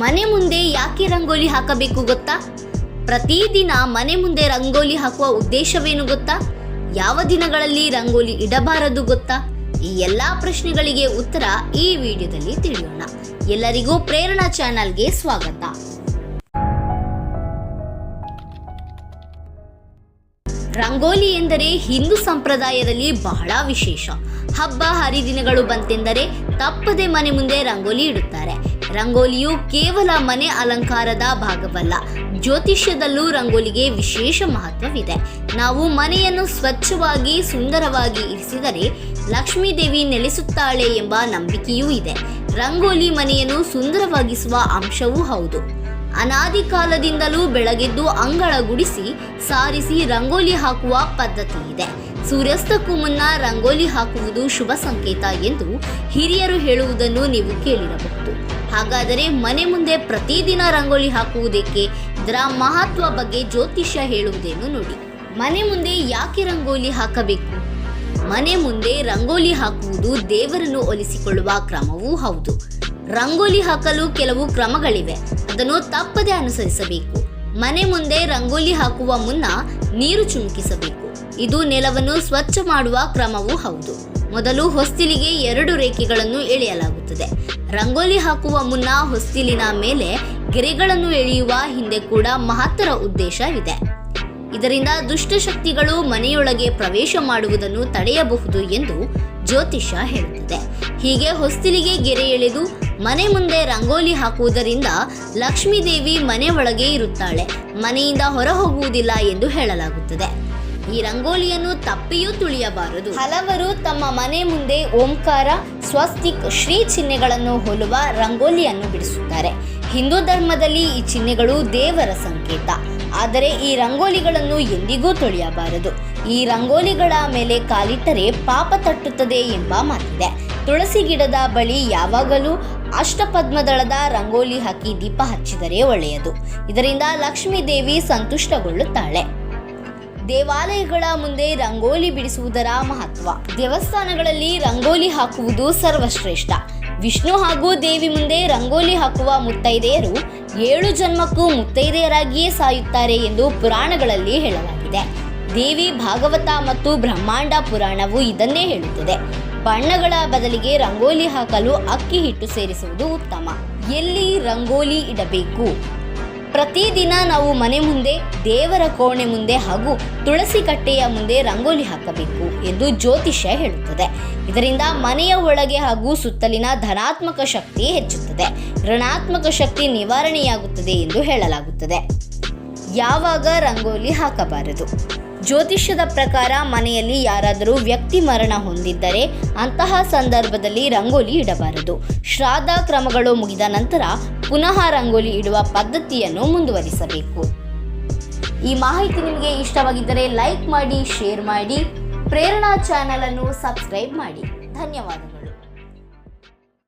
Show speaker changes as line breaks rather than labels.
ಮನೆ ಮುಂದೆ ಯಾಕೆ ರಂಗೋಲಿ ಹಾಕಬೇಕು ಗೊತ್ತಾ? ಪ್ರತಿದಿನ ಮನೆ ಮುಂದೆ ರಂಗೋಲಿ ಹಾಕುವ ಉದ್ದೇಶವೇನು ಗೊತ್ತಾ? ಯಾವ ದಿನಗಳಲ್ಲಿ ರಂಗೋಲಿ ಇಡಬಾರದು ಗೊತ್ತಾ? ಈ ಎಲ್ಲಾ ಪ್ರಶ್ನೆಗಳಿಗೆ ಉತ್ತರ ಈ ವಿಡಿಯೋದಲ್ಲಿ ತಿಳಿಯೋಣ. ಎಲ್ಲರಿಗೂ ಪ್ರೇರಣಾ ಚಾನೆಲ್ಗೆ ಸ್ವಾಗತ. ರಂಗೋಲಿ ಎಂದರೆ ಹಿಂದೂ ಸಂಪ್ರದಾಯದಲ್ಲಿ ಬಹಳ ವಿಶೇಷ. ಹಬ್ಬ ಹರಿದಿನಗಳು ಬಂತೆಂದರೆ ತಪ್ಪದೆ ಮನೆ ಮುಂದೆ ರಂಗೋಲಿ ಇಡುತ್ತಾರೆ. ರಂಗೋಲಿಯು ಕೇವಲ ಮನೆ ಅಲಂಕಾರದ ಭಾಗವಲ್ಲ, ಜ್ಯೋತಿಷ್ಯದಲ್ಲೂ ರಂಗೋಲಿಗೆ ವಿಶೇಷ ಮಹತ್ವವಿದೆ. ನಾವು ಮನೆಯನ್ನು ಸ್ವಚ್ಛವಾಗಿ ಸುಂದರವಾಗಿ ಇರಿಸಿದರೆ ಲಕ್ಷ್ಮೀ ದೇವಿ ನೆಲೆಸುತ್ತಾಳೆ ಎಂಬ ನಂಬಿಕೆಯೂ ಇದೆ. ರಂಗೋಲಿ ಮನೆಯನ್ನು ಸುಂದರವಾಗಿಸುವ ಅಂಶವೂ ಹೌದು. ಅನಾದಿ ಕಾಲದಿಂದಲೂ ಬೆಳಗೆದ್ದು ಅಂಗಳ ಗುಡಿಸಿ ಸಾರಿಸಿ ರಂಗೋಲಿ ಹಾಕುವ ಪದ್ಧತಿ ಇದೆ. ಸೂರ್ಯಾಸ್ತಕ್ಕೂ ಮುನ್ನ ರಂಗೋಲಿ ಹಾಕುವುದು ಶುಭ ಸಂಕೇತ ಎಂದು ಹಿರಿಯರು ಹೇಳುವುದನ್ನು ನೀವು ಕೇಳಿರಬಹುದು. ಹಾಗಾದರೆ ಮನೆ ಮುಂದೆ ಪ್ರತಿದಿನ ರಂಗೋಲಿ ಹಾಕುವುದಕ್ಕೆ, ಇದರ ಮಹತ್ವ ಬಗ್ಗೆ ಜ್ಯೋತಿಷ್ಯ ಹೇಳುವುದೇನು ನೋಡಿ. ಮನೆ ಮುಂದೆ ಯಾಕೆ ರಂಗೋಲಿ ಹಾಕಬೇಕು? ಮನೆ ಮುಂದೆ ರಂಗೋಲಿ ಹಾಕುವುದು ದೇವರನ್ನು ಒಲಿಸಿಕೊಳ್ಳುವ ಕ್ರಮವೂ ಹೌದು. ರಂಗೋಲಿ ಹಾಕಲು ಕೆಲವು ಕ್ರಮಗಳಿವೆ, ಅದನ್ನು ತಪ್ಪದೆ ಅನುಸರಿಸಬೇಕು. ಮನೆ ಮುಂದೆ ರಂಗೋಲಿ ಹಾಕುವ ಮುನ್ನ ನೀರು ಚಿಮುಕಿಸಬೇಕು. ಇದು ನೆಲವನ್ನು ಸ್ವಚ್ಛ ಮಾಡುವ ಕ್ರಮವೂ ಹೌದು. ಮೊದಲು ಹೊಸ್ತಿಲಿಗೆ 2 ರೇಖೆಗಳನ್ನು ಎಳೆಯಲಾಗುತ್ತದೆ. ರಂಗೋಲಿ ಹಾಕುವ ಮುನ್ನ ಹೊಸ್ತಿಲಿನ ಮೇಲೆ ಗೆರೆಗಳನ್ನು ಎಳೆಯುವ ಹಿಂದೆ ಕೂಡ ಮಹತ್ತರ ಉದ್ದೇಶವಿದೆ. ಇದರಿಂದ ದುಷ್ಟಶಕ್ತಿಗಳು ಮನೆಯೊಳಗೆ ಪ್ರವೇಶ ಮಾಡುವುದನ್ನು ತಡೆಯಬಹುದು ಎಂದು ಜ್ಯೋತಿಷ್ಯ ಹೇಳುತ್ತದೆ. ಹೀಗೆ ಹೊಸ್ತಿಲಿಗೆ ಗೆರೆ ಎಳೆದು ಮನೆ ಮುಂದೆ ರಂಗೋಲಿ ಹಾಕುವುದರಿಂದ ಲಕ್ಷ್ಮೀ ದೇವಿ ಮನೆ ಒಳಗೆ ಇರುತ್ತಾಳೆ, ಮನೆಯಿಂದ ಹೊರ ಹೋಗುವುದಿಲ್ಲ ಎಂದು ಹೇಳಲಾಗುತ್ತದೆ. ಈ ರಂಗೋಲಿಯನ್ನು ತಪ್ಪಿಯೂ ತುಳಿಯಬಾರದು. ಹಲವರು ತಮ್ಮ ಮನೆ ಮುಂದೆ ಓಂಕಾರ, ಸ್ವಸ್ತಿಕ್, ಶ್ರೀ ಚಿಹ್ನೆಗಳನ್ನು ಹೋಲುವ ರಂಗೋಲಿಯನ್ನು ಬಿಡಿಸುತ್ತಾರೆ. ಹಿಂದೂ ಧರ್ಮದಲ್ಲಿ ಈ ಚಿಹ್ನೆಗಳು ದೇವರ ಸಂಕೇತ. ಆದರೆ ಈ ರಂಗೋಲಿಗಳನ್ನು ಎಂದಿಗೂ ತೊಳೆಯಬಾರದು. ಈ ರಂಗೋಲಿಗಳ ಮೇಲೆ ಕಾಲಿಟ್ಟರೆ ಪಾಪ ತಟ್ಟುತ್ತದೆ ಎಂಬ ಮಾತಿದೆ. ತುಳಸಿ ಗಿಡದ ಬಳಿ ಯಾವಾಗಲೂ ಅಷ್ಟಪದ್ಮದಳದ ರಂಗೋಲಿ ಹಾಕಿ ದೀಪ ಹಚ್ಚಿದರೆ ಒಳ್ಳೆಯದು. ಇದರಿಂದ ಲಕ್ಷ್ಮೀ ದೇವಿ ಸಂತುಷ್ಟಗೊಳ್ಳುತ್ತಾಳೆ. ದೇವಾಲಯಗಳ ಮುಂದೆ ರಂಗೋಲಿ ಬಿಡಿಸುವುದರ ಮಹತ್ವ. ದೇವಸ್ಥಾನಗಳಲ್ಲಿ ರಂಗೋಲಿ ಹಾಕುವುದು ಸರ್ವಶ್ರೇಷ್ಠ. ವಿಷ್ಣು ಹಾಗೂ ದೇವಿ ಮುಂದೆ ರಂಗೋಲಿ ಹಾಕುವ ಮುತ್ತೈದೆಯರು 7 ಜನ್ಮಕ್ಕೂ ಮುತ್ತೈದೆಯರಾಗಿಯೇ ಸಾಯುತ್ತಾರೆ ಎಂದು ಪುರಾಣಗಳಲ್ಲಿ ಹೇಳಲಾಗಿದೆ. ದೇವಿ ಭಾಗವತ ಮತ್ತು ಬ್ರಹ್ಮಾಂಡ ಪುರಾಣವು ಇದನ್ನೇ ಹೇಳುತ್ತದೆ. ಬಣ್ಣಗಳ ಬದಲಿಗೆ ರಂಗೋಲಿ ಹಾಕಲು ಅಕ್ಕಿ ಹಿಟ್ಟು ಸೇರಿಸುವುದು ಉತ್ತಮ. ಎಲ್ಲಿ ರಂಗೋಲಿ ಇಡಬೇಕು? ಪ್ರತಿದಿನ ನಾವು ಮನೆ ಮುಂದೆ, ದೇವರ ಕೋಣೆ ಮುಂದೆ ಹಾಗೂ ತುಳಸಿ ಕಟ್ಟೆಯ ಮುಂದೆ ರಂಗೋಲಿ ಹಾಕಬೇಕು ಎಂದು ಜ್ಯೋತಿಷ್ಯ ಹೇಳುತ್ತದೆ. ಇದರಿಂದ ಮನೆಯ ಒಳಗೆ ಹಾಗೂ ಸುತ್ತಲಿನ ಧನಾತ್ಮಕ ಶಕ್ತಿ ಹೆಚ್ಚುತ್ತದೆ, ಋಣಾತ್ಮಕ ಶಕ್ತಿ ನಿವಾರಣೆಯಾಗುತ್ತದೆ ಎಂದು ಹೇಳಲಾಗುತ್ತದೆ. ಯಾವಾಗ ರಂಗೋಲಿ ಹಾಕಬಾರದು? ಜ್ಯೋತಿಷ್ಯದ ಪ್ರಕಾರ ಮನೆಯಲ್ಲಿ ಯಾರಾದರೂ ವ್ಯಕ್ತಿ ಮರಣ ಹೊಂದಿದ್ದರೆ ಅಂತಹ ಸಂದರ್ಭದಲ್ಲಿ ರಂಗೋಲಿ ಇಡಬಾರದು. ಶ್ರಾದ್ದ ಕ್ರಮಗಳು ಮುಗಿದ ನಂತರ ಪುನಃ ರಂಗೋಲಿ ಇಡುವ ಪದ್ಧತಿಯನ್ನು ಮುಂದುವರಿಸಬೇಕು. ಈ ಮಾಹಿತಿ ನಿಮಗೆ ಇಷ್ಟವಾಗಿದ್ದರೆ ಲೈಕ್ ಮಾಡಿ, ಶೇರ್ ಮಾಡಿ, ಪ್ರೇರಣಾ ಚಾನೆಲ್ ಅನ್ನು ಸಬ್ಸ್ಕ್ರೈಬ್ ಮಾಡಿ. ಧನ್ಯವಾದಗಳು.